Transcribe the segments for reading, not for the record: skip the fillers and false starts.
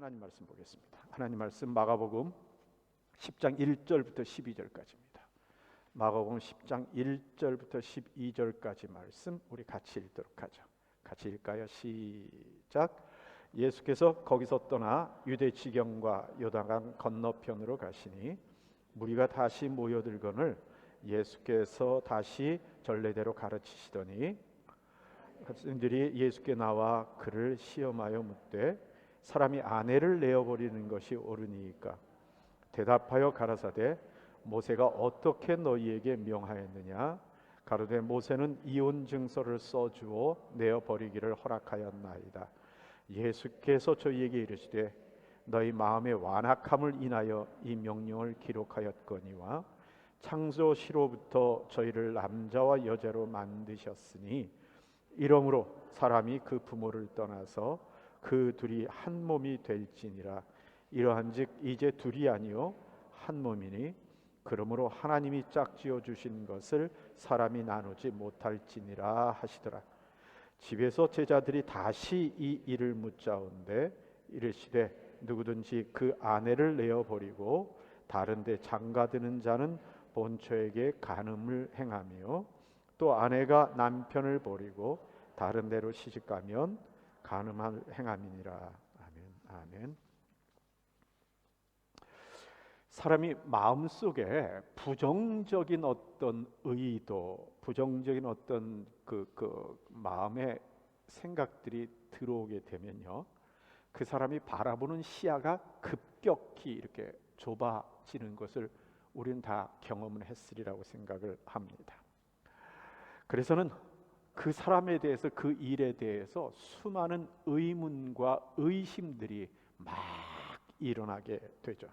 하나님 말씀 보겠습니다. 하나님 말씀 마가복음 10장 1절부터 12절까지입니다. 마가복음 10장 1절부터 12절까지 말씀 우리 같이 읽도록 하죠. 같이 읽까요? 시작. 예수께서 거기서 떠나 유대 지경과 요단강 건너편으로 가시니 무리가 다시 모여들거늘 예수께서 다시 전례대로 가르치시더니 학생들이 예수께 나와 그를 시험하여 묻되 사람이 아내를 내어버리는 것이 옳으니까? 대답하여 가라사대 모세가 어떻게 너희에게 명하였느냐? 가로되 모세는 이혼 증서를 써주어 내어버리기를 허락하였나이다. 예수께서 저희에게 이르시되 너희 마음의 완악함을 인하여 이 명령을 기록하였거니와 창조시로부터 저희를 남자와 여자로 만드셨으니 이러므로 사람이 그 부모를 떠나서 그 둘이 한 몸이 될지니라. 이러한즉 이제 둘이 아니요 한 몸이니 그러므로 하나님이 짝지어 주신 것을 사람이 나누지 못할지니라 하시더라. 집에서 제자들이 다시 이 일을 묻자온데 이르시되 누구든지 그 아내를 내어버리고 다른 데 장가드는 자는 본처에게 간음을 행하며 또 아내가 남편을 버리고 다른 데로 시집가면 간음을 행함이니라. 아멘. 아멘. 사람이 마음속에 부정적인 어떤 의도, 부정적인 어떤 그 마음의 생각들이 들어오게 되면요, 그 사람이 바라보는 시야가 급격히 이렇게 좁아지는 것을 우리는 다 경험을 했으리라고 생각을 합니다. 그래서는 그 사람에 대해서, 그 일에 대해서 수많은 의문과 의심들이 막 일어나게 되죠.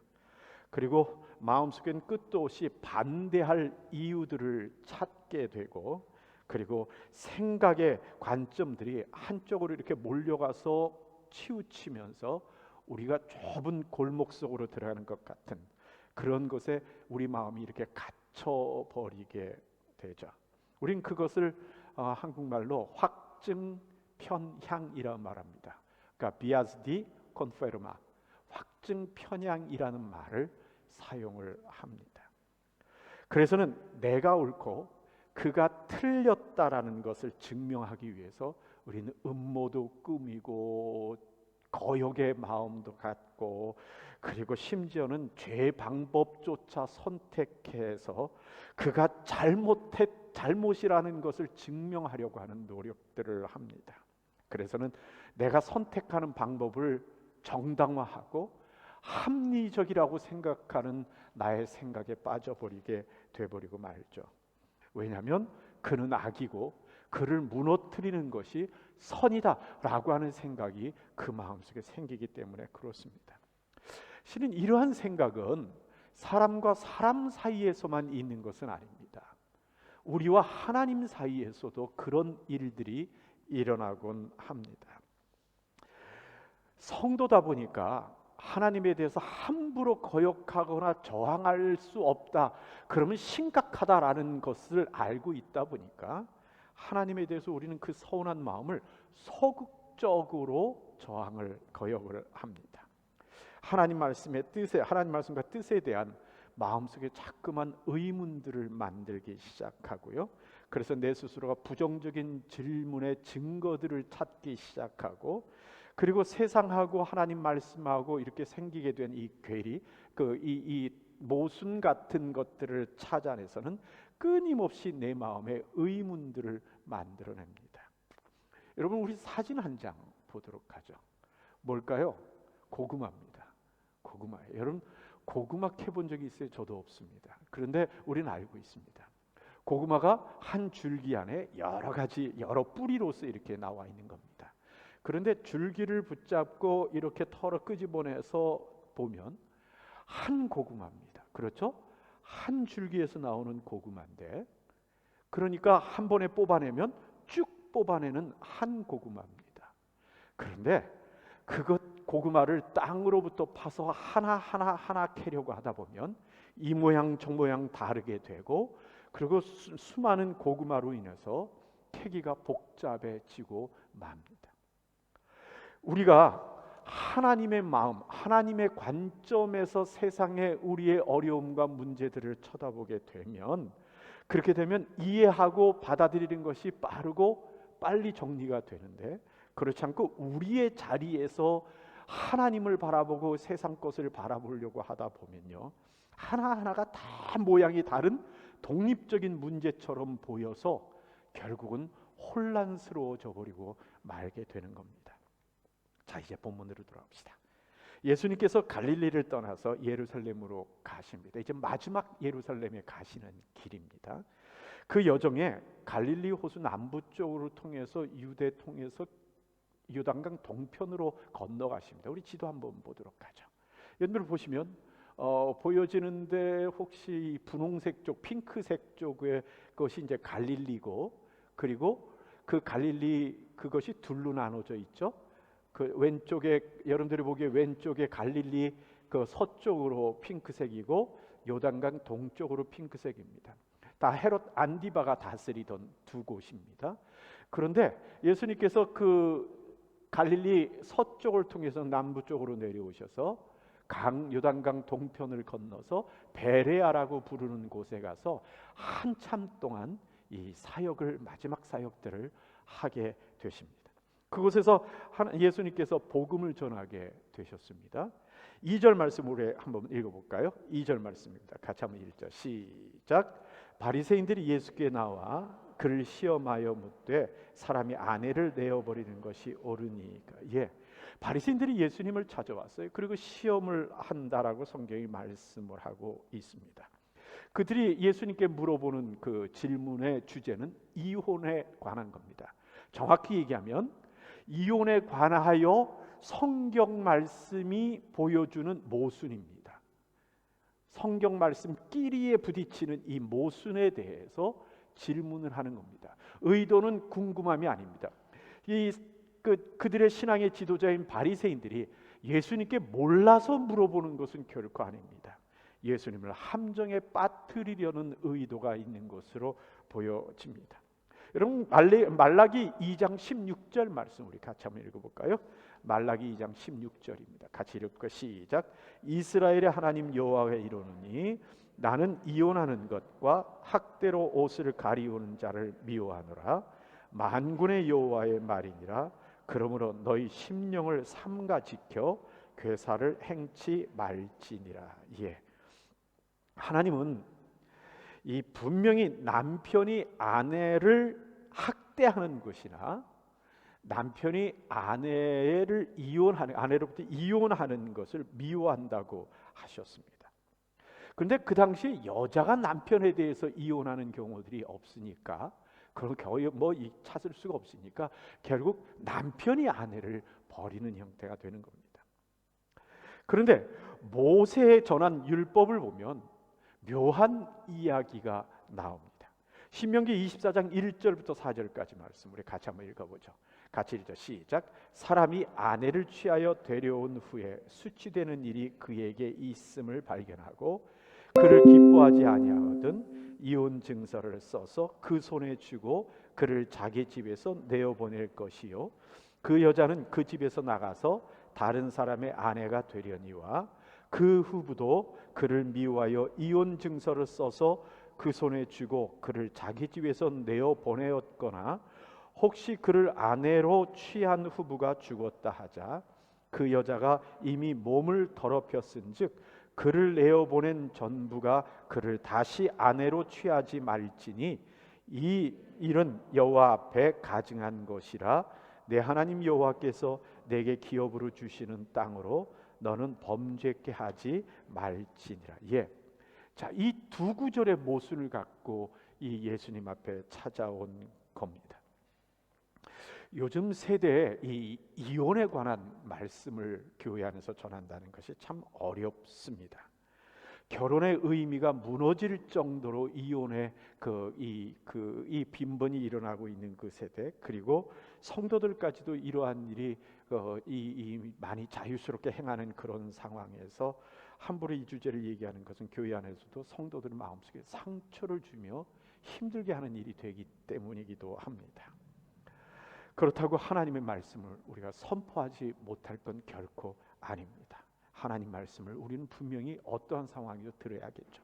그리고 마음속엔 끝도 없이 반대할 이유들을 찾게 되고, 그리고 생각의 관점들이 한쪽으로 이렇게 몰려가서 치우치면서 우리가 좁은 골목 속으로 들어가는 것 같은 그런 것에 우리 마음이 이렇게 갇혀버리게 되죠. 우린 그것을 한국말로 확증 편향이라 말합니다. 그러니까 bias di conforma, 확증 편향이라는 말을 사용을 합니다. 그래서는 내가 옳고 그가 틀렸다라는 것을 증명하기 위해서 우리는 음모도 꾸미고 거역의 마음도 갖고, 그리고 심지어는 죄 방법조차 선택해서 그가 잘못이라는 것을 증명하려고 하는 노력들을 합니다. 그래서는 내가 선택하는 방법을 정당화하고 합리적이라고 생각하는 나의 생각에 빠져버리게 돼버리고 말죠. 왜냐하면 그는 악이고 그를 무너뜨리는 것이 선이다라고 하는 생각이 그 마음속에 생기기 때문에 그렇습니다. 실은 이러한 생각은 사람과 사람 사이에서만 있는 것은 아닙니다. 우리와 하나님 사이에서도 그런 일들이 일어나곤 합니다. 성도다 보니까 하나님에 대해서 함부로 거역하거나 저항할 수 없다, 그러면 심각하다라는 것을 알고 있다 보니까 하나님에 대해서 우리는 그 서운한 마음을 소극적으로 저항을, 거역을 합니다. 하나님 말씀의 뜻에, 하나님 말씀과 뜻에 대한 마음속에 자꾸만 의문들을 만들기 시작하고요. 그래서 내 스스로가 부정적인 질문의 증거들을 찾기 시작하고, 그리고 세상하고 하나님 말씀하고 이렇게 생기게 된 이 괴리, 이 모순 같은 것들을 찾아내서는 끊임없이 내 마음에 의문들을 만들어냅니다. 여러분, 우리 사진 한 장 보도록 하죠. 뭘까요? 고구마입니다. 고구마예요. 여러분, 고구마 캐본 적이 있어요? 저도 없습니다. 그런데 우리는 알고 있습니다. 고구마가 한 줄기 안에 여러 가지, 여러 뿌리로서 이렇게 나와 있는 겁니다. 그런데 줄기를 붙잡고 이렇게 털어 끄집어내서 보면 한 고구마입니다. 그렇죠? 한 줄기에서 나오는 고구마인데, 그러니까 한 번에 뽑아내면 쭉 뽑아내는 한 고구마입니다. 그런데 그것 고구마를 땅으로부터 파서 하나 캐려고 하다 보면 이 모양 저 모양 다르게 되고, 그리고 수많은 고구마로 인해서 캐기가 복잡해지고 맙니다. 우리가 하나님의 마음, 하나님의 관점에서 세상의 우리의 어려움과 문제들을 쳐다보게 되면, 그렇게 되면 이해하고 받아들이는 것이 빠르고 빨리 정리가 되는데, 그렇지 않고 우리의 자리에서 하나님을 바라보고 세상 것을 바라보려고 하다 보면요, 하나하나가 다 모양이 다른 독립적인 문제처럼 보여서 결국은 혼란스러워져 버리고 말게 되는 겁니다. 자, 이제 본문으로 돌아옵시다. 예수님께서 갈릴리를 떠나서 예루살렘으로 가십니다. 이제 마지막 예루살렘에 가시는 길입니다. 그 여정에 갈릴리 호수 남부 쪽으로 통해서 유대 통해서 요단강 동편으로 건너가십니다. 우리 지도 한번 보도록 하죠. 여러분 보시면 보여지는데 혹시 분홍색 쪽, 핑크색 쪽의 것이 이제 갈릴리고, 그리고 그 갈릴리 그것이 둘로 나눠져 있죠. 그 왼쪽에, 여러분들이 보기에 왼쪽에 갈릴리 그 서쪽으로 핑크색이고 요단강 동쪽으로 핑크색입니다. 다 헤롯 안디바가 다스리던 두 곳입니다. 그런데 예수님께서 그 갈릴리 서쪽을 통해서 남부 쪽으로 내려오셔서 요단강 동편을 건너서 베레아라고 부르는 곳에 가서 한참 동안 이 사역을, 마지막 사역들을 하게 되십니다. 그곳에서 예수님께서 복음을 전하게 되셨습니다. 2절 말씀 우리 한번 읽어볼까요? 2절 말씀입니다. 같이 한번 읽죠. 시작. 바리새인들이 예수께 나와 그를 시험하여 묻되 사람이 아내를 내어버리는 것이 옳으니까. 예, 바리새인들이 예수님을 찾아왔어요. 그리고 시험을 한다라고 성경이 말씀을 하고 있습니다. 그들이 예수님께 물어보는 그 질문의 주제는 이혼에 관한 겁니다. 정확히 얘기하면 이혼에 관하여 성경 말씀이 보여주는 모순입니다. 성경 말씀 끼리에 부딪히는 이 모순에 대해서 질문을 하는 겁니다. 의도는 궁금함이 아닙니다. 그들의 신앙의 지도자인 바리새인들이 예수님께 몰라서 물어보는 것은 결코 아닙니다. 예수님을 함정에 빠뜨리려는 의도가 있는 것으로 보여집니다. 여러분, 말라기 2장 16절 말씀 우리 같이 한번 읽어볼까요? 말라기 2장 16절입니다. 같이 읽고 시작. 이스라엘의 하나님 여호와가 이르노니 나는 이혼하는 것과 학대로 옷을 가리우는 자를 미워하노라. 만군의 여호와의 말이니라. 그러므로 너희 심령을 삼가 지켜 괴사를 행치 말지니라. 예, 하나님은 이 분명히 남편이 아내를 학대하는 것이나 남편이 아내를 아내로부터 이혼하는 것을 미워한다고 하셨습니다. 그런데 그 당시 여자가 남편에 대해서 이혼하는 경우들이 없으니까, 그런 거의 찾을 수가 없으니까 결국 남편이 아내를 버리는 형태가 되는 겁니다. 그런데 모세에 전한 율법을 보면 묘한 이야기가 나옵니다. 신명기 24장 1절부터 4절까지 말씀 우리 같이 한번 읽어보죠. 같이 읽죠. 시작. 사람이 아내를 취하여 데려온 후에 수치되는 일이 그에게 있음을 발견하고 그를 기뻐하지 아니하거든 이혼 증서를 써서 그 손에 쥐고 그를 자기 집에서 내어보낼 것이요 그 여자는 그 집에서 나가서 다른 사람의 아내가 되려니와 그 후부도 그를 미워하여 이혼 증서를 써서 그 손에 쥐고 그를 자기 집에서 내어보내었거나 혹시 그를 아내로 취한 후부가 죽었다 하자 그 여자가 이미 몸을 더럽혔은즉 그를 내어보낸 전부가 그를 다시 아내로 취하지 말지니 이 일은 여호와 앞에 가증한 것이라. 내 하나님 여호와께서 내게 기업으로 주시는 땅으로 너는 범죄케 하지 말지니라. 예, 자, 이 두 구절의 모순을 갖고 이 예수님 앞에 찾아온 겁니다. 요즘 세대에 이 이혼에 관한 말씀을 교회 안에서 전한다는 것이 참 어렵습니다. 결혼의 의미가 무너질 정도로 이혼의 이 빈번이 일어나고 있는 그 세대, 그리고 성도들까지도 이러한 일이 많이 자유스럽게 행하는 그런 상황에서 함부로 이 주제를 얘기하는 것은 교회 안에서도 성도들 마음속에 상처를 주며 힘들게 하는 일이 되기 때문이기도 합니다. 그렇다고 하나님의 말씀을 우리가 선포하지 못할 건 결코 아닙니다. 하나님 말씀을 우리는 분명히 어떠한 상황에도 들어야겠죠.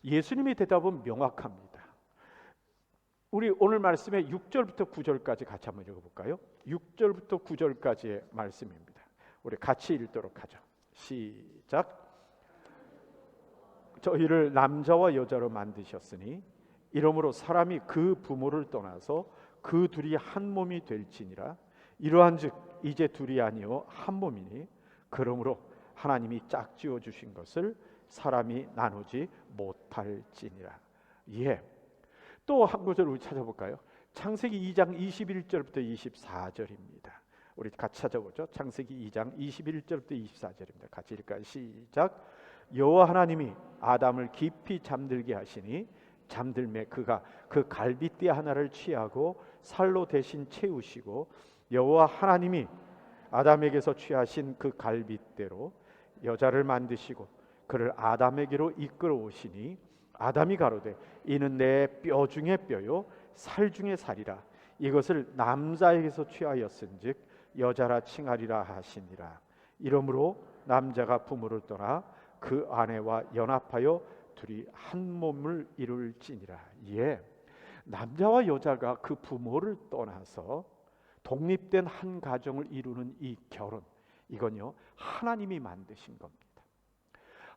예수님의 대답은 명확합니다. 우리 오늘 말씀의 6절부터 9절까지 같이 한번 읽어볼까요? 6절부터 9절까지의 말씀입니다. 우리 같이 읽도록 하죠. 시작. 저희를 남자와 여자로 만드셨으니 이러므로 사람이 그 부모를 떠나서 그 둘이 한 몸이 될지니라. 이러한즉 이제 둘이 아니요 한 몸이니 그러므로 하나님이 짝지어 주신 것을 사람이 나누지 못할지니라. 예. 또 한 구절 우리 찾아볼까요? 창세기 2장 21절부터 24절입니다. 우리 같이 찾아보죠. 창세기 2장 21절부터 24절입니다. 같이 읽을까요? 시작. 여호와 하나님이 아담을 깊이 잠들게 하시니 잠들매 그가 그 갈빗대 하나를 취하고 살로 대신 채우시고 여호와 하나님이 아담에게서 취하신 그 갈빗대로 여자를 만드시고 그를 아담에게로 이끌어 오시니 아담이 가로되 이는 내 뼈 중에 뼈요 살 중에 살이라. 이것을 남자에게서 취하였은즉 여자라 칭하리라 하시니라. 이러므로 남자가 부모를 떠나 그 아내와 연합하여 둘이 한 몸을 이룰지니라. 예, 남자와 여자가 그 부모를 떠나서 독립된 한 가정을 이루는 이 결혼, 이건요 하나님이 만드신 겁니다.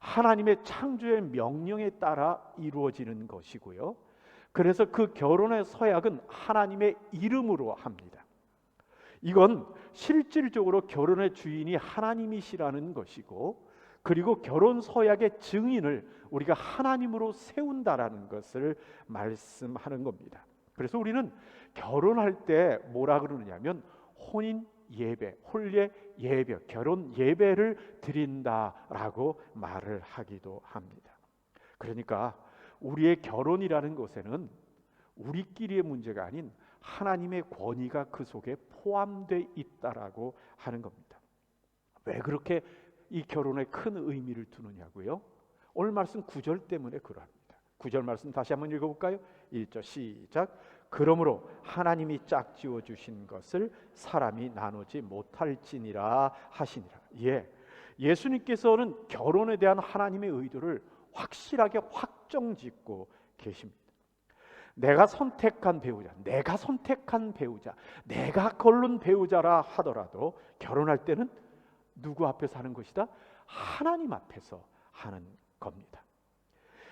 하나님의 창조의 명령에 따라 이루어지는 것이고요. 그래서 그 결혼의 서약은 하나님의 이름으로 합니다. 이건 실질적으로 결혼의 주인이 하나님이시라는 것이고, 그리고 결혼 서약의 증인을 우리가 하나님으로 세운다라는 것을 말씀하는 겁니다. 그래서 우리는 결혼할 때 뭐라 그러느냐면 혼인 예배, 혼례 예배, 결혼 예배를 드린다라고 말을 하기도 합니다. 그러니까 우리의 결혼이라는 것에는 우리끼리의 문제가 아닌 하나님의 권위가 그 속에 포함되어 있다라고 하는 겁니다. 왜 그렇게 이 결혼에 큰 의미를 두느냐고요? 오늘 말씀 9절 때문에 그러합니다. 9절 말씀 다시 한번 읽어볼까요? 1절 시작. 그러므로 하나님이 짝지어 주신 것을 사람이 나누지 못할지니라 하시니라. 예, 예수님께서는 결혼에 대한 하나님의 의도를 확실하게 확정짓고 계십니다. 내가 선택한 배우자, 내가 고른 배우자라 하더라도 결혼할 때는 누구 앞에서 하는 것이다? 하나님 앞에서 하는 겁니다.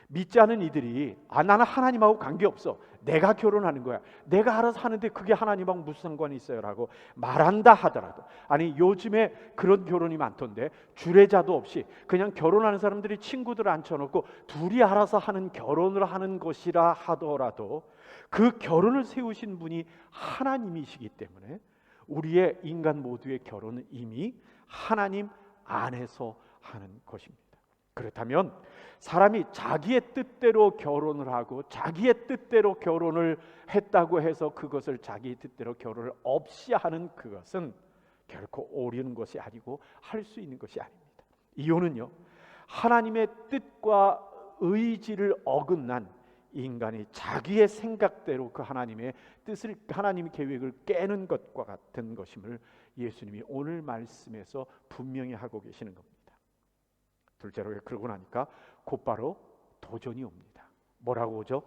믿지 않은 이들이 나는 하나님하고 관계없어, 내가 결혼하는 거야, 내가 알아서 하는데 그게 하나님하고 무슨 상관이 있어요? 라고 말한다 하더라도, 아니 요즘에 그런 결혼이 많던데 주례자도 없이 그냥 결혼하는 사람들이 친구들 앉혀놓고 둘이 알아서 하는 결혼을 하는 것이라 하더라도 그 결혼을 세우신 분이 하나님이시기 때문에 우리의 인간 모두의 결혼은 이미 하나님 안에서 하는 것입니다. 그렇다면 사람이 자기의 뜻대로 결혼을 하고 자기의 뜻대로 결혼을 했다고 해서 그것을 자기 뜻대로 결혼을 없이 하는 그것은 결코 옳은 것이 아니고 할 수 있는 것이 아닙니다. 이혼은요, 하나님의 뜻과 의지를 어긋난 인간이 자기의 생각대로 그 하나님의 뜻을, 하나님의 계획을 깨는 것과 같은 것임을 예수님이 오늘 말씀에서 분명히 하고 계시는 겁니다. 둘째로 그러고 나니까 곧바로 도전이 옵니다. 뭐라고 오죠?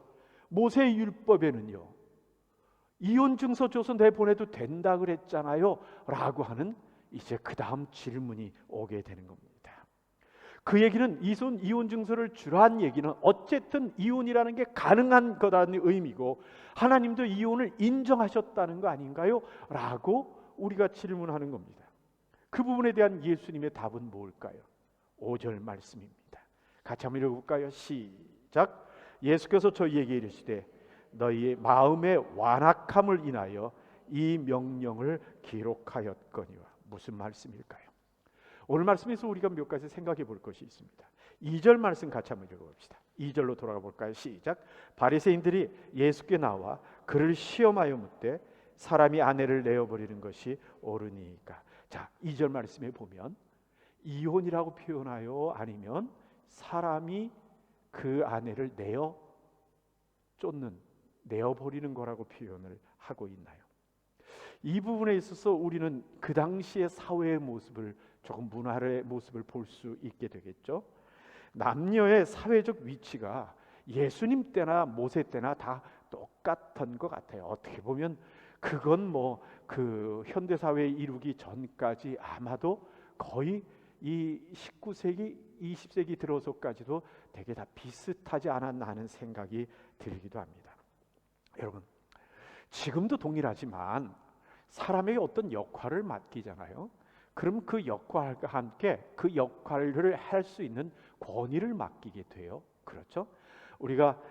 모세의 율법에는요 이혼 증서 줘서 내보내도 된다 그랬잖아요 라고 하는 이제 그 다음 질문이 오게 되는 겁니다. 그 얘기는 이혼 증서를 주라는 얘기는 어쨌든 이혼이라는 게 가능한 거라는 의미고 하나님도 이혼을 인정하셨다는 거 아닌가요? 라고 우리가 질문하는 겁니다. 그 부분에 대한 예수님의 답은 뭘까요? 5절 말씀입니다. 같이 한번 읽어볼까요? 시작. 예수께서 저희에게 이르시되 너희의 마음의 완악함을 인하여 이 명령을 기록하였거니와. 무슨 말씀일까요? 오늘 말씀에서 우리가 몇 가지 생각해 볼 것이 있습니다. 2절 말씀 같이 한번 읽어봅시다. 2절로 돌아가 볼까요? 시작. 바리새인들이 예수께 나와 그를 시험하여 묻되 사람이 아내를 내어버리는 것이 옳으니까. 자, 2절 말씀에 보면 이혼이라고 표현하여 아니면 사람이 그 아내를 내어버리는 거라고 표현을 하고 있나요? 이 부분에 있어서 우리는 그 당시의 사회의 모습을, 조금 문화의 모습을 볼 수 있게 되겠죠. 남녀의 사회적 위치가 예수님 때나 모세 때나 다 똑같은 것 같아요. 어떻게 보면 그건 뭐 그 현대 사회에 이루기 전까지 아마도 거의 이 19세기, 20세기 들어서까지도 되게 다 비슷하지 않았나 하는 생각이 들기도 합니다. 여러분, 지금도 동일하지만 사람에게 어떤 역할을 맡기잖아요. 그럼 그 역할과 함께 그 역할을 할 수 있는 권위를 맡기게 돼요. 그렇죠? 우리가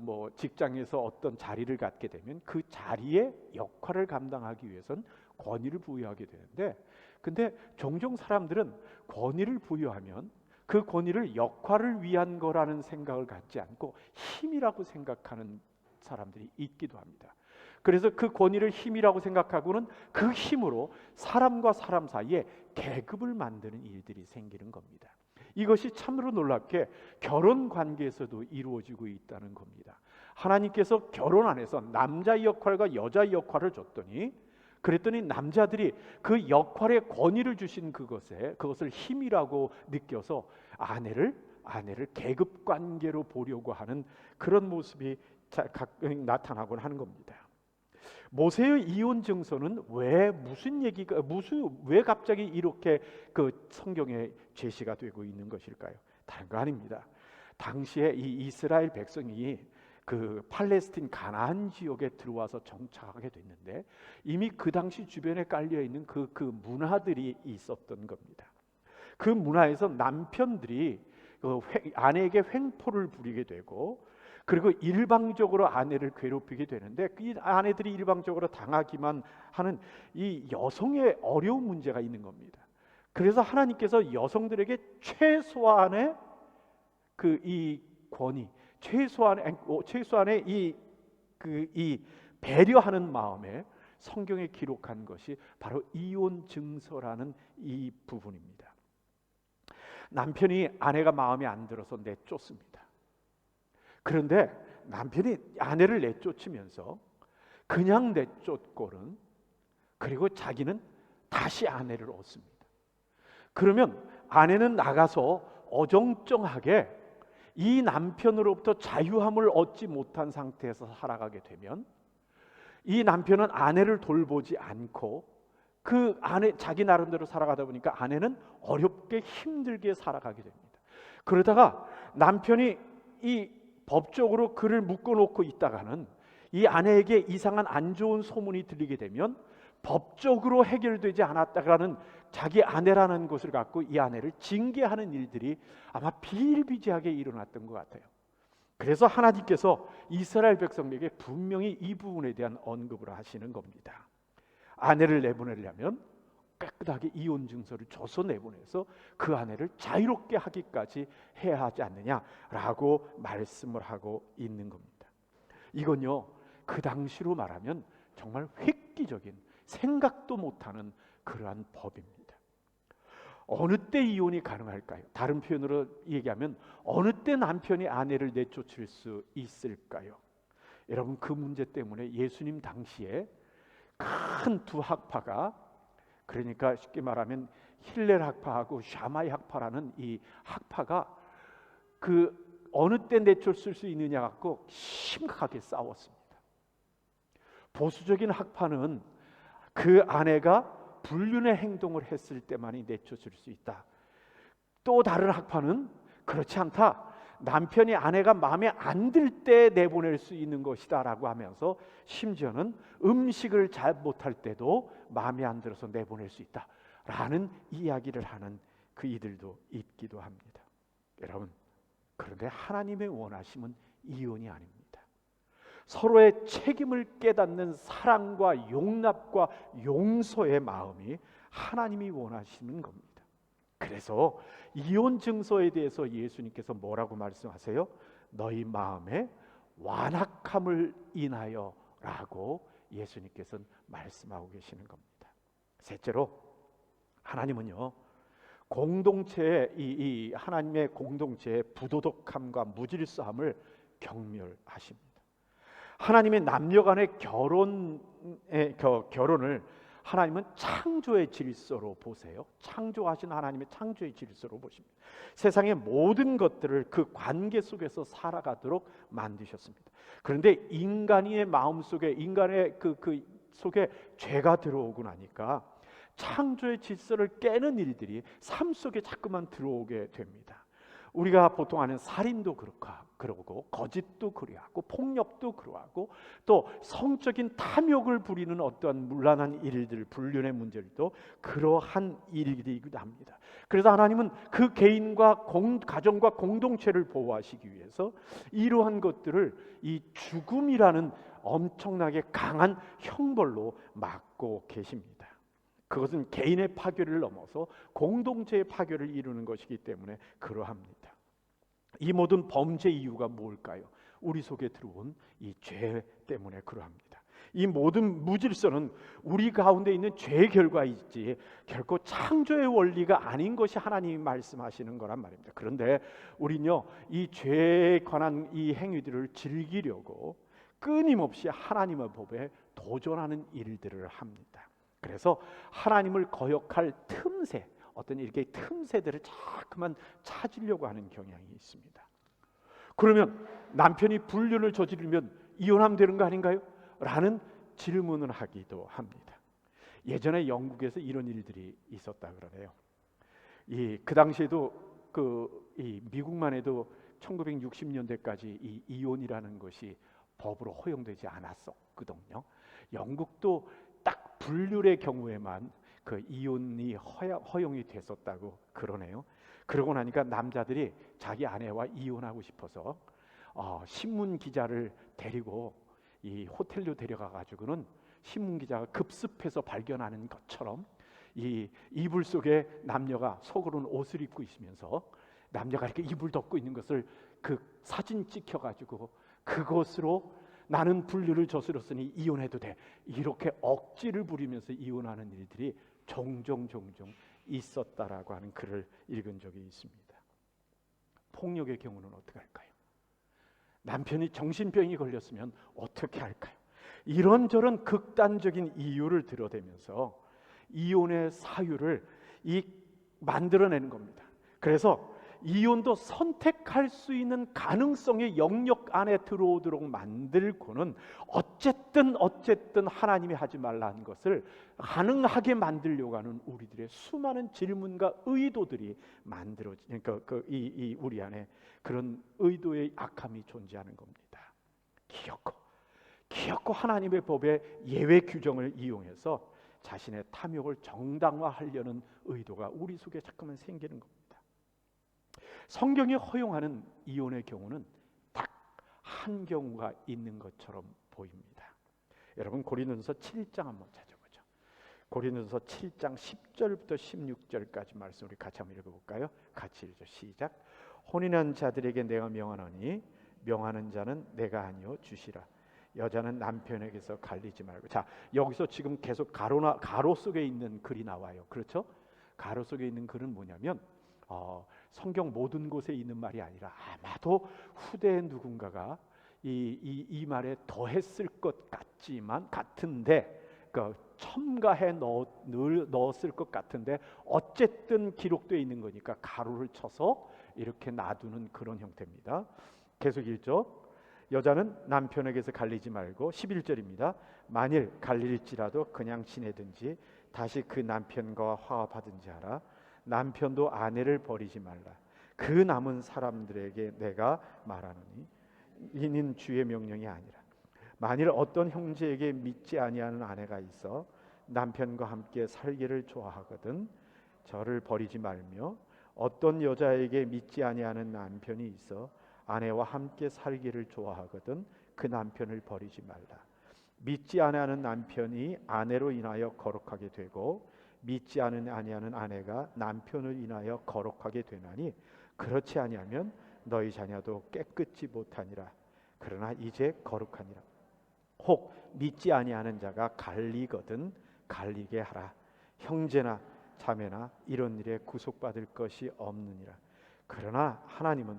뭐 직장에서 어떤 자리를 갖게 되면 그 자리의 역할을 감당하기 위해선 권위를 부여하게 되는데, 근데 종종 사람들은 권위를 부여하면 그 권위를 역할을 위한 거라는 생각을 갖지 않고 힘이라고 생각하는 사람들이 있기도 합니다. 그래서 그 권위를 힘이라고 생각하고는 그 힘으로 사람과 사람 사이에 계급을 만드는 일들이 생기는 겁니다. 이것이 참으로 놀랍게 결혼 관계에서도 이루어지고 있다는 겁니다. 하나님께서 결혼 안에서 남자의 역할과 여자의 역할을 줬더니, 그랬더니 남자들이 그 역할의 권위를 주신 그것을 힘이라고 느껴서 아내를 계급 관계로 보려고 하는 그런 모습이 나타나곤 하는 겁니다. 모세의 이혼 증서는 왜 갑자기 이렇게 그 성경에 제시가 되고 있는 것일까요? 다른 거 아닙니다. 당시에 이 이스라엘 백성이 그 팔레스틴 가나안 지역에 들어와서 정착하게 됐는데, 이미 그 당시 주변에 깔려 있는 그 문화들이 있었던 겁니다. 그 문화에서 남편들이 아내에게 횡포를 부리게 되고, 그리고 일방적으로 아내를 괴롭히게 되는데, 이 아내들이 일방적으로 당하기만 하는 이 여성의 어려운 문제가 있는 겁니다. 그래서 하나님께서 여성들에게 최소한의 이 권위, 최소한의 이 배려하는 마음에 성경에 기록한 것이 바로 이혼 증서라는 이 부분입니다. 남편이 아내가 마음에 안 들어서 내쫓습니다. 그런데 남편이 아내를 내쫓으면서 그냥 내쫓고는, 그리고 자기는 다시 아내를 얻습니다. 그러면 아내는 나가서 어정쩡하게 이 남편으로부터 자유함을 얻지 못한 상태에서 살아가게 되면, 이 남편은 아내를 돌보지 않고 자기 나름대로 살아가다 보니까 아내는 어렵게 힘들게 살아가게 됩니다. 그러다가 남편이 이 법적으로 그를 묶어놓고 있다가는 이 아내에게 이상한 안 좋은 소문이 들리게 되면 법적으로 해결되지 않았다가는 자기 아내라는 것을 갖고 이 아내를 징계하는 일들이 아마 비일비재하게 일어났던 것 같아요. 그래서 하나님께서 이스라엘 백성에게 분명히 이 부분에 대한 언급을 하시는 겁니다. 아내를 내보내려면 깨끗하게 이혼 증서를 줘서 내보내서 그 아내를 자유롭게 하기까지 해야 하지 않느냐라고 말씀을 하고 있는 겁니다. 이건요, 그 당시로 말하면 정말 획기적인, 생각도 못하는 그러한 법입니다. 어느 때 이혼이 가능할까요? 다른 표현으로 얘기하면 어느 때 남편이 아내를 내쫓을 수 있을까요? 여러분, 그 문제 때문에 예수님 당시에 큰 두 학파가, 그러니까 쉽게 말하면 힐렐 학파하고 샤마이 학파라는 이 학파가 그 어느 때 내쫓을 수 있느냐 갖고 심각하게 싸웠습니다. 보수적인 학파는 그 아내가 불륜의 행동을 했을 때만이 내쫓을 수 있다. 또 다른 학파는 그렇지 않다. 남편이 아내가 마음에 안 들 때 내보낼 수 있는 것이다 라고 하면서 심지어는 음식을 잘 못할 때도 마음에 안 들어서 내보낼 수 있다 라는 이야기를 하는 그 이들도 있기도 합니다. 여러분, 그런데 하나님의 원하심은 이혼이 아닙니다. 서로의 책임을 깨닫는 사랑과 용납과 용서의 마음이 하나님이 원하시는 겁니다. 그래서 이혼 증서에 대해서 예수님께서 뭐라고 말씀하세요? 너희 마음에 완악함을 인하여 라고 예수님께서는 말씀하고 계시는 겁니다. 셋째로, 하나님은요, 공동체의 이 하나님의 공동체의 부도덕함과 무질서함을 경멸하십니다. 하나님의 남녀 간의 결혼을 하나님은 창조의 질서로 보세요. 창조하신 하나님의 창조의 질서로 보십니다. 세상의 모든 것들을 그 관계 속에서 살아가도록 만드셨습니다. 그런데 인간의 마음 속에, 인간의 그 속에 죄가 들어오고 나니까 창조의 질서를 깨는 일들이 삶 속에 자꾸만 들어오게 됩니다. 우리가 보통 아는 살인도 그러고 거짓도 그러하고 폭력도 그러하고 또 성적인 탐욕을 부리는 어떠한 문란한 일들, 불륜의 문제들도 그러한 일이기도 합니다. 그래서 하나님은 그 개인과 가정과 공동체를 보호하시기 위해서 이러한 것들을 이 죽음이라는 엄청나게 강한 형벌로 막고 계십니다. 그것은 개인의 파괴를 넘어서 공동체의 파괴를 이루는 것이기 때문에 그러합니다. 이 모든 범죄 이유가 뭘까요? 우리 속에 들어온 이 죄 때문에 그러합니다. 이 모든 무질서는 우리 가운데 있는 죄의 결과이지 결코 창조의 원리가 아닌 것이 하나님이 말씀하시는 거란 말입니다. 그런데 우리는요, 이 죄에 관한 이 행위들을 즐기려고 끊임없이 하나님의 법에 도전하는 일들을 합니다. 그래서 하나님을 거역할 틈새, 어떤 이렇게 틈새들을 자꾸만 찾으려고 하는 경향이 있습니다. 그러면 남편이 불륜을 저지르면 이혼하면 되는 거 아닌가요? 라는 질문을 하기도 합니다. 예전에 영국에서 이런 일들이 있었다 그러네요. 그 당시에도 이 미국만 해도 1960년대까지 이 이혼이라는 것이 법으로 허용되지 않았었거든요. 영국도 딱 불륜의 경우에만 그 이혼이 허용이 됐었다고 그러네요. 그러고 나니까 남자들이 자기 아내와 이혼하고 싶어서 신문 기자를 데리고 이 호텔로 데려가 가지고는 신문 기자가 급습해서 발견하는 것처럼 이 이불 속에 남녀가 속으로는 옷을 입고 있으면서 남녀가 이렇게 이불 덮고 있는 것을 그 사진 찍혀 가지고 그것으로 나는 불륜을 저질렀으니 이혼해도 돼, 이렇게 억지를 부리면서 이혼하는 일들이 종종 있었다라고 하는 글을 읽은 적이 있습니다. 폭력의 경우는 어떻게 할까요? 남편이 정신병이 걸렸으면 어떻게 할까요? 이런저런 극단적인 이유를 들어대면서 이혼의 사유를 만들어내는 겁니다. 그래서 이혼도 선택할 수 있는 가능성의 영역 안에 들어오도록 만들고는 어쨌든 하나님이 하지 말라는 것을 가능하게 만들려고 하는 우리들의 수많은 질문과 의도들이 만들어지는 이 우리 안에 그런 의도의 악함이 존재하는 겁니다. 기어코 하나님의 법의 예외 규정을 이용해서 자신의 탐욕을 정당화하려는 의도가 우리 속에 자꾸만 생기는 겁니다. 성경이 허용하는 이혼의 경우는 딱 한 경우가 있는 것처럼 보입니다. 여러분 고린도전서 7장 한번 찾아보죠. 고린도전서 7장 10절부터 16절까지 말씀 우리 같이 한번 읽어볼까요? 같이 읽죠. 시작. 혼인한 자들에게 내가 명하노니 명하는 자는 내가 아니요 주시라. 여자는 남편에게서 갈리지 말고. 자, 여기서 지금 계속 가로 속에 있는 글이 나와요. 그렇죠? 가로 속에 있는 글은 뭐냐면 성경 모든 곳에 있는 말이 아니라 아마도 후대의 누군가가 이 말에 더했을 것 같은데 첨가해 넣었을 것 같은데 어쨌든 기록되어 있는 거니까 가로를 쳐서 이렇게 놔두는 그런 형태입니다. 계속 읽죠. 여자는 남편에게서 갈리지 말고 11절입니다. 만일 갈릴지라도 그냥 지내든지 다시 그 남편과 화합하든지 하라. 남편도 아내를 버리지 말라. 그 남은 사람들에게 내가 말하노니 이는 주의 명령이 아니라. 만일 어떤 형제에게 믿지 아니하는 아내가 있어 남편과 함께 살기를 좋아하거든 저를 버리지 말며 어떤 여자에게 믿지 아니하는 남편이 있어 아내와 함께 살기를 좋아하거든 그 남편을 버리지 말라. 믿지 아니하는 남편이 아내로 인하여 거룩하게 되고 믿지 아니하는 아내가 남편을 인하여 거룩하게 되나니 그렇지 아니하면 너희 자녀도 깨끗이 못하니라. 그러나 이제 거룩하니라. 혹 믿지 아니하는 자가 갈리거든 갈리게 하라. 형제나 자매나 이런 일에 구속받을 것이 없느니라. 그러나 하나님은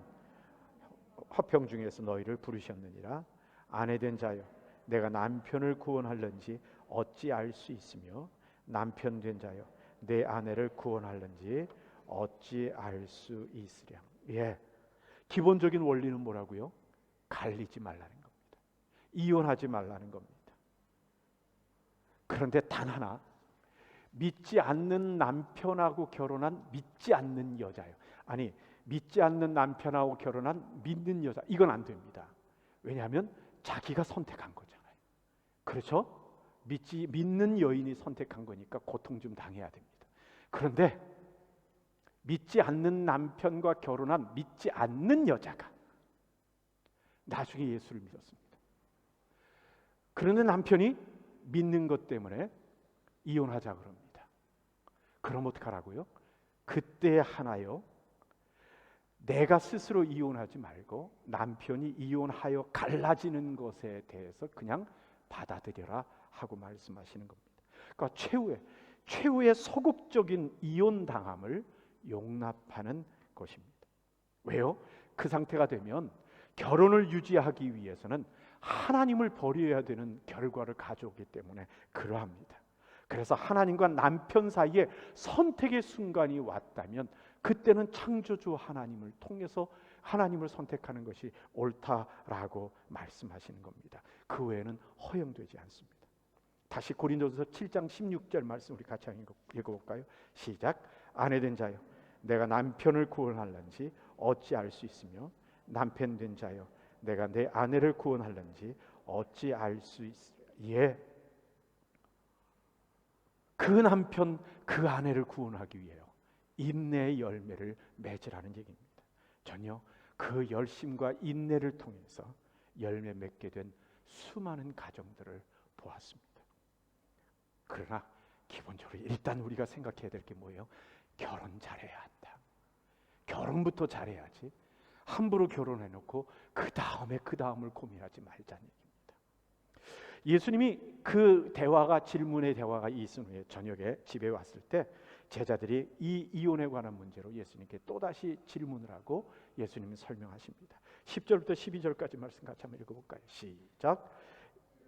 화평 중에서 너희를 부르셨느니라. 아내된 자여 내가 남편을 구원할는지 어찌 알 수 있으며 남편 된 자여 내 아내를 구원할는지 어찌 알 수 있으랴. 예, 기본적인 원리는 뭐라고요? 갈리지 말라는 겁니다. 이혼하지 말라는 겁니다. 그런데 단 하나, 믿지 않는 남편하고 결혼한 믿지 않는 여자요. 아니, 믿지 않는 남편하고 결혼한 믿는 여자, 이건 안 됩니다. 왜냐하면 자기가 선택한 거잖아요. 그렇죠? 믿는 여인이 선택한 거니까 고통 좀 당해야 됩니다. 그런데 믿지 않는 남편과 결혼한 믿지 않는 여자가 나중에 예수를 믿었습니다. 그런데 남편이 믿는 것 때문에 이혼하자 그럽니다. 그럼 어떡하라고요? 그때 하나요, 내가 스스로 이혼하지 말고 남편이 이혼하여 갈라지는 것에 대해서 그냥 받아들여라 하고 말씀하시는 겁니다. 그러니까 최후의 소극적인 이혼 당함을 용납하는 것입니다. 왜요? 그 상태가 되면 결혼을 유지하기 위해서는 하나님을 버려야 되는 결과를 가져오기 때문에 그러합니다. 그래서 하나님과 남편 사이에 선택의 순간이 왔다면 그때는 창조주 하나님을 통해서 하나님을 선택하는 것이 옳다라고 말씀하시는 겁니다. 그 외에는 허용되지 않습니다. 다시 고린도서 7장 16절 말씀 우리 같이 읽어볼까요? 시작. 아내된 자여 내가 남편을 구원할는지 어찌 알 수 있으며 남편 된 자여 내가 내 아내를 구원할는지 어찌 알 수 있으며. 예, 그 남편 그 아내를 구원하기 위해요 인내의 열매를 맺으라는 얘기입니다. 전혀 그 열심과 인내를 통해서 열매 맺게 된 수많은 가정들을 보았습니다. 그러나 기본적으로 일단 우리가 생각해야 될 게 뭐예요? 결혼 잘해야 한다. 결혼부터 잘해야지 함부로 결혼해놓고 그 다음을 고민하지 말자는 얘기입니다. 예수님이 그 질문의 대화가 있은 후에 저녁에 집에 왔을 때 제자들이 이 이혼에 관한 문제로 예수님께 또다시 질문을 하고 예수님이 설명하십니다. 10절부터 12절까지 말씀 같이 한번 읽어볼까요? 시작.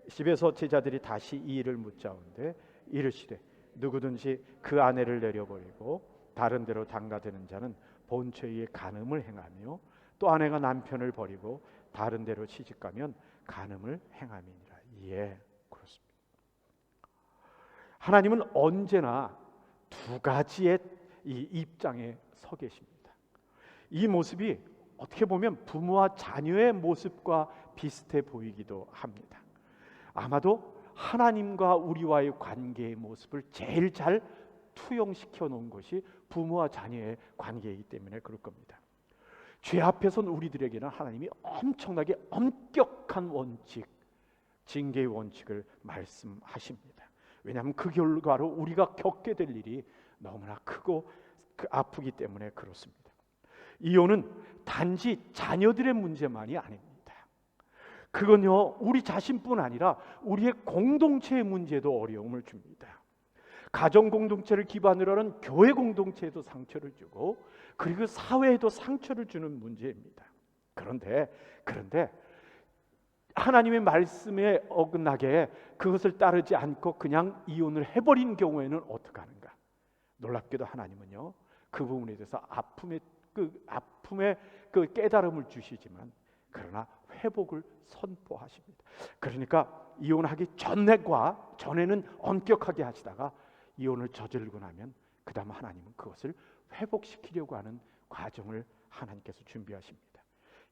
집에서 제자들이 다시 이 일을 묻자온데 이르시되 누구든지 그 아내를 내려버리고 다른 데로 당가되는 자는 본처의 간음을 행하며 또 아내가 남편을 버리고 다른 데로 시집가면 간음을 행함이니라. 예, 그렇습니다. 하나님은 언제나 두 가지의 이 입장에 서 계십니다. 이 모습이 어떻게 보면 부모와 자녀의 모습과 비슷해 보이기도 합니다. 아마도 하나님과 우리와의 관계의 모습을 제일 잘 투영시켜 놓은 것이 부모와 자녀의 관계이기 때문에 그럴 겁니다. 죄 앞에선 우리들에게는 하나님이 엄청나게 엄격한 원칙, 징계의 원칙을 말씀하십니다. 왜냐하면 그 결과로 우리가 겪게 될 일이 너무나 크고 아프기 때문에 그렇습니다. 이혼은 단지 자녀들의 문제만이 아닙니다. 그건요 우리 자신뿐 아니라 우리의 공동체의 문제도 어려움을 줍니다. 가정 공동체를 기반으로 하는 교회 공동체에도 상처를 주고 그리고 사회에도 상처를 주는 문제입니다. 그런데 하나님의 말씀에 어긋나게 그것을 따르지 않고 그냥 이혼을 해버린 경우에는 어떻게 하는가? 놀랍게도 하나님은요 그 부분에 대해서 아픔의 그 깨달음을 주시지만 그러나 회복을 선포하십니다. 그러니까 이혼하기 전에는 엄격하게 하시다가 이혼을 저지르고 나면 그 다음 하나님은 그것을 회복시키려고 하는 과정을 하나님께서 준비하십니다.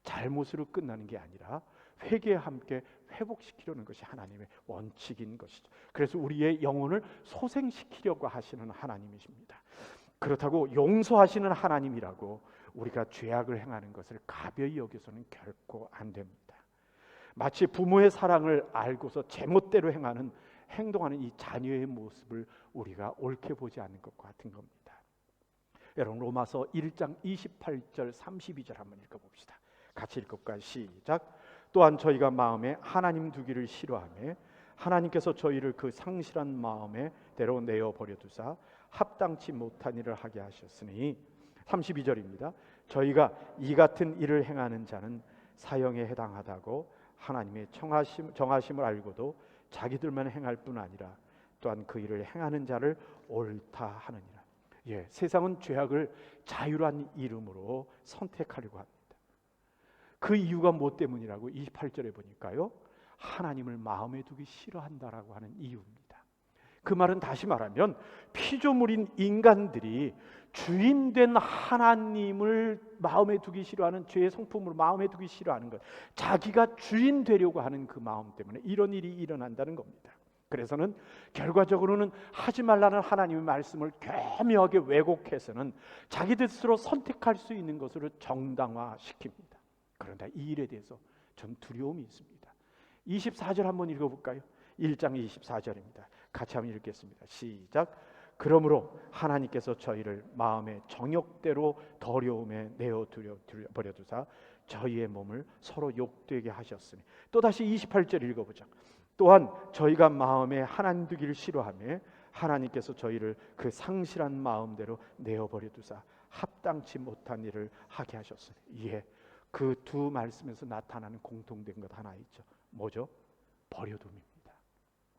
잘못으로 끝나는 게 아니라 회개와 함께 회복시키려는 것이 하나님의 원칙인 것이죠. 그래서 우리의 영혼을 소생시키려고 하시는 하나님이십니다. 그렇다고 용서하시는 하나님이라고 우리가 죄악을 행하는 것을 가벼이 여겨서는 결코 안 됩니다. 마치 부모의 사랑을 알고서 제멋대로 행동하는 이 자녀의 모습을 우리가 옳게 보지 않는 것과 같은 겁니다. 여러분 로마서 1장 28절 32절 한번 읽어봅시다. 같이 읽을까요? 시작. 또한 저희가 마음에 하나님 두기를 싫어하며 하나님께서 저희를 그 상실한 마음에 대로 내어버려 두사 합당치 못한 일을 하게 하셨으니 32절입니다. 저희가 이 같은 일을 행하는 자는 사형에 해당하다고 하나님의 정하심을 알고도 자기들만 행할 뿐 아니라 또한 그 일을 행하는 자를 옳다 하느니라. 세상은 죄악을 자유란 이름으로 선택하려고 합니다. 그 이유가 뭐 때문이라고 28절에 보니까요, 하나님을 마음에 두기 싫어한다라고 하는 이유입니다. 그 말은 다시 말하면 피조물인 인간들이 주인된 하나님을 마음에 두기 싫어하는, 죄의 성품으로 마음에 두기 싫어하는 것, 자기가 주인 되려고 하는 그 마음 때문에 이런 일이 일어난다는 겁니다. 그래서는 결과적으로는 하지 말라는 하나님의 말씀을 교묘하게 왜곡해서는 자기 뜻으로 선택할 수 있는 것으로 정당화시킵니다. 그런데 이 일에 대해서 전 두려움이 있습니다. 24절 한번 읽어볼까요? 1장 24절입니다. 같이 한번 읽겠습니다. 시작. 그러므로 하나님께서 저희를 마음의 정욕대로 더러움에 내어 버려두사 저희의 몸을 서로 욕되게 하셨으니. 또다시 28절 읽어보자. 또한 저희가 마음에 하나님 두기를 싫어하며 하나님께서 저희를 그 상실한 마음대로 내어 버려두사 합당치 못한 일을 하게 하셨으니. 그 두 말씀에서 나타나는 공통된 것 하나 있죠. 뭐죠? 버려둠입니다.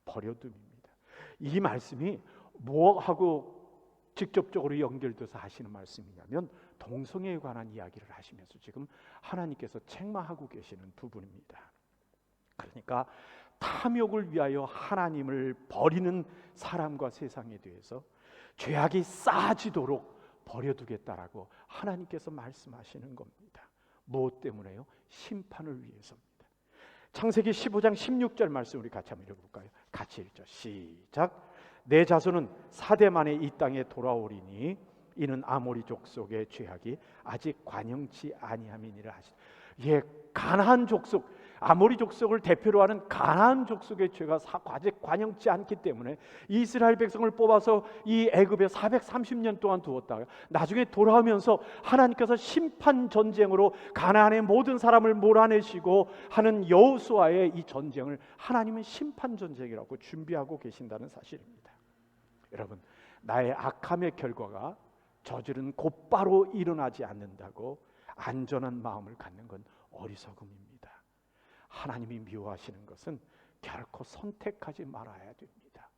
버려둠입니다. 이 말씀이 뭐하고 직접적으로 연결돼서 하시는 말씀이냐면 동성애에 관한 이야기를 하시면서 지금 하나님께서 책망하고 계시는 부분입니다. 그러니까 탐욕을 위하여 하나님을 버리는 사람과 세상에 대해서 죄악이 쌓아지도록 버려두겠다라고 하나님께서 말씀하시는 겁니다. 무엇 때문에요? 심판을 위해서입니다. 창세기 15장 16절 말씀 우리 같이 한번 읽어볼까요? 같이 읽죠. 시작. 내 자손은 4대 만에 이 땅에 돌아오리니 이는 아모리 족속의 죄악이 아직 관영치 아니함이니라 하시니. 가나안 족속, 아모리 족속을 대표로 하는 가나안 족속의 죄가 아직 관영치 않기 때문에 이스라엘 백성을 뽑아서 이 애굽에 430년 동안 두었다가 나중에 돌아오면서 하나님께서 심판 전쟁으로 가나안의 모든 사람을 몰아내시고 하는 여호수아의 이 전쟁을 하나님은 심판 전쟁이라고 준비하고 계신다는 사실입니다. 여러분, 나의 악함의 결과가 저질은 곧바로 일어나지 않는다고 안전한 마음을 갖는 건 어리석음입니다. 하나님이 미워하시는 것은 결코 선택하지 말아야 됩니다.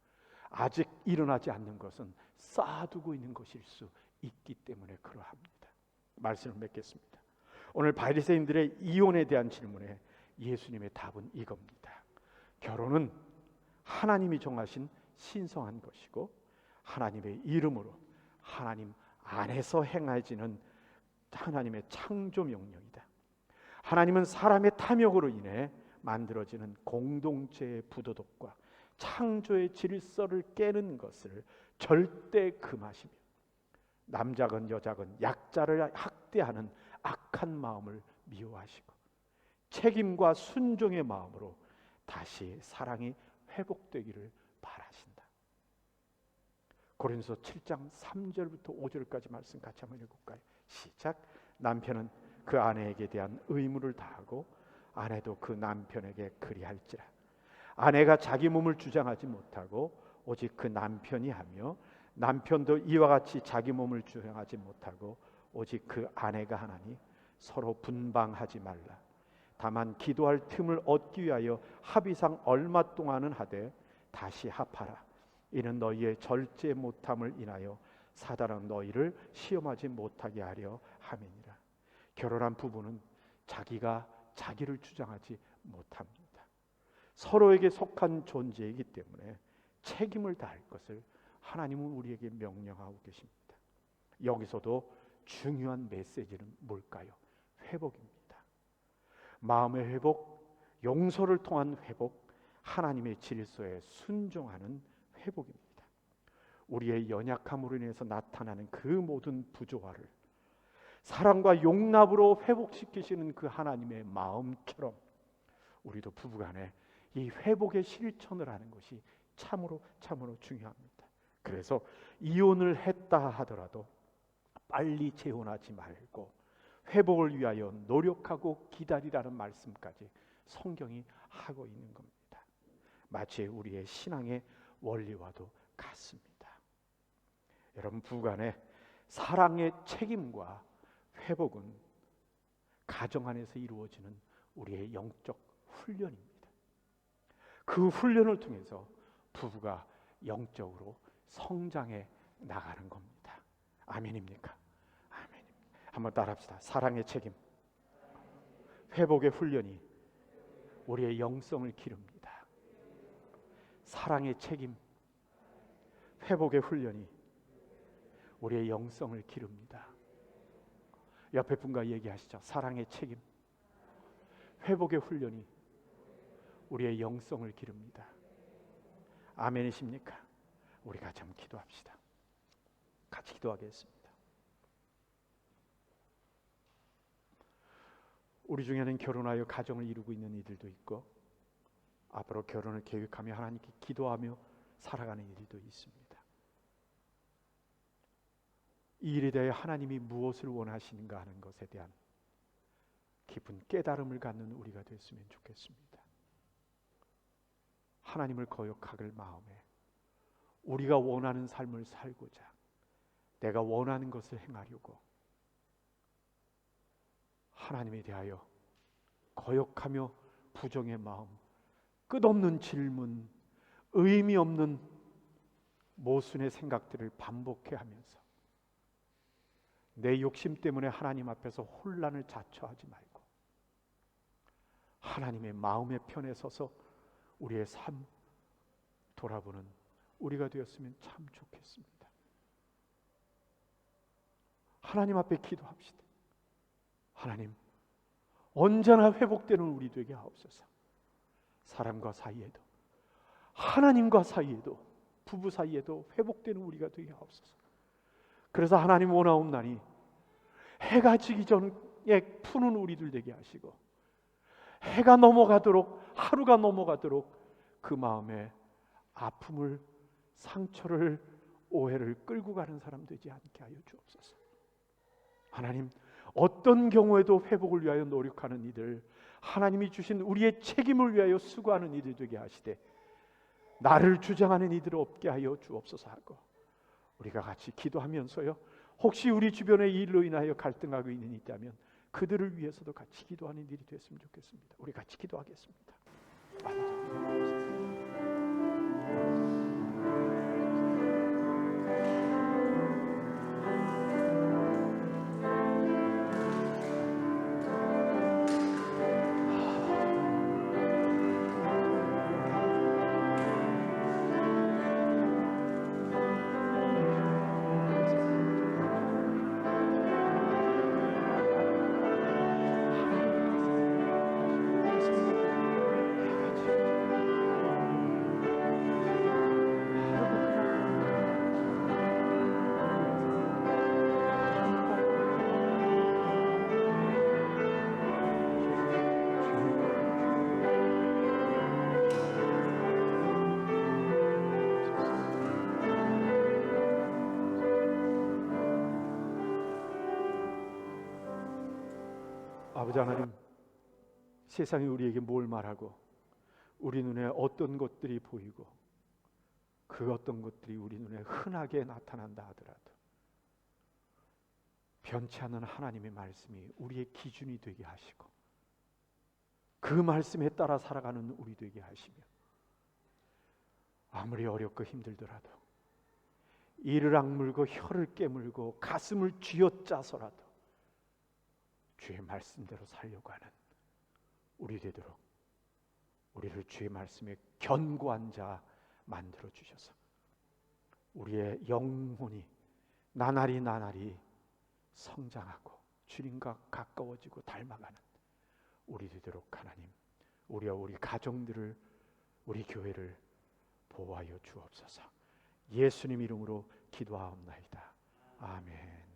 아직 일어나지 않는 것은 쌓아두고 있는 것일 수 있기 때문에 그러합니다. 말씀을 맺겠습니다. 오늘 바리새인들의 이혼에 대한 질문에 예수님의 답은 이겁니다. 결혼은 하나님이 정하신 신성한 것이고 하나님의 이름으로 하나님 안에서 행해지는 하나님의 창조 명령이다. 하나님은 사람의 탐욕으로 인해 만들어지는 공동체의 부도덕과 창조의 질서를 깨는 것을 절대 금하시며 남자건 여자건 약자를 학대하는 악한 마음을 미워하시고 책임과 순종의 마음으로 다시 사랑이 회복되기를 바라신다. 고린도서 7장 3절부터 5절까지 말씀 같이 한번 읽어볼까요? 시작. 남편은 그 아내에게 대한 의무를 다하고 아내도 그 남편에게 그리할지라. 아내가 자기 몸을 주장하지 못하고 오직 그 남편이 하며 남편도 이와 같이 자기 몸을 주장하지 못하고 오직 그 아내가 하나니 서로 분방하지 말라. 다만 기도할 틈을 얻기 위하여 합의상 얼마 동안은 하되 다시 합하라. 이는 너희의 절제 못함을 인하여 사단은 너희를 시험하지 못하게 하려 함이니라. 결혼한 부부는 자기가 자기를 주장하지 못합니다. 서로에게 속한 존재이기 때문에 책임을 다할 것을 하나님은 우리에게 명령하고 계십니다. 여기서도 중요한 메시지는 뭘까요? 회복입니다. 마음의 회복, 용서를 통한 회복, 하나님의 질서에 순종하는 회복입니다. 우리의 연약함으로 인해서 나타나는 그 모든 부조화를 사랑과 용납으로 회복시키시는 그 하나님의 마음처럼 우리도 부부간에 이 회복의 실천을 하는 것이 참으로 중요합니다. 그래서 이혼을 했다 하더라도 빨리 재혼하지 말고 회복을 위하여 노력하고 기다리라는 말씀까지 성경이 하고 있는 겁니다. 마치 우리의 신앙의 원리와도 같습니다. 여러분, 부부간에 사랑의 책임과 회복은 가정 안에서 이루어지는 우리의 영적 훈련입니다. 그 훈련을 통해서 부부가 영적으로 성장해 나가는 겁니다. 아멘입니까? 아멘입니다. 한번 따라합시다. 사랑의 책임, 회복의 훈련이 우리의 영성을 기릅니다. 사랑의 책임, 회복의 훈련이 우리의 영성을 기릅니다. 옆에 분과 얘기하시죠. 사랑의 책임, 회복의 훈련이 우리의 영성을 기릅니다. 아멘이십니까? 우리 같이 한번 기도합시다. 같이 기도하겠습니다. 우리 중에는 결혼하여 가정을 이루고 있는 이들도 있고 앞으로 결혼을 계획하며 하나님께 기도하며 살아가는 이들도 있습니다. 이 일에 대해 하나님이 무엇을 원하시는가 하는 것에 대한 깊은 깨달음을 갖는 우리가 됐으면 좋겠습니다. 하나님을 거역할 마음에 우리가 원하는 삶을 살고자 내가 원하는 것을 행하려고 하나님에 대하여 거역하며 부정의 마음, 끝없는 질문, 의미 없는 모순의 생각들을 반복해 하면서 내 욕심 때문에 하나님 앞에서 혼란을 자초하지 말고 하나님의 마음의 편에 서서 우리의 삶 돌아보는 우리가 되었으면 참 좋겠습니다. 하나님 앞에 기도합시다. 하나님, 언제나 회복되는 우리 되게 하옵소서. 사람과 사이에도, 하나님과 사이에도, 부부 사이에도 회복되는 우리가 되게 하옵소서. 그래서 하나님 원하옵나니 해가 지기 전에 푸는 우리들 되게 하시고 해가 넘어가도록, 하루가 넘어가도록 그 마음에 아픔을, 상처를, 오해를 끌고 가는 사람 되지 않게 하여 주옵소서. 하나님, 어떤 경우에도 회복을 위하여 노력하는 이들, 하나님이 주신 우리의 책임을 위하여 수고하는 이들 되게 하시되 나를 주장하는 이들 없게 하여 주옵소서 하고 우리가 같이 기도하면서요, 혹시 우리 주변에 이 일로 인하여 갈등하고 있는 이 있다면 그들을 위해서도 같이 기도하는 일이 됐으면 좋겠습니다. 우리 같이 기도하겠습니다. 아버지 하나님, 세상이 우리에게 뭘 말하고 우리 눈에 어떤 것들이 보이고 그 어떤 것들이 우리 눈에 흔하게 나타난다 하더라도 변치 않는 하나님의 말씀이 우리의 기준이 되게 하시고 그 말씀에 따라 살아가는 우리 되게 하시며 아무리 어렵고 힘들더라도 이를 악물고 혀를 깨물고 가슴을 쥐어짜서라도 주의 말씀대로 살려고 하는 우리 되도록 우리를 주의 말씀에 견고한 자 만들어 주셔서 우리의 영혼이 나날이 성장하고 주님과 가까워지고 닮아가는 우리 되도록 하나님, 우리와 우리 가정들을, 우리 교회를 보호하여 주옵소서. 예수님 이름으로 기도하옵나이다. 아멘.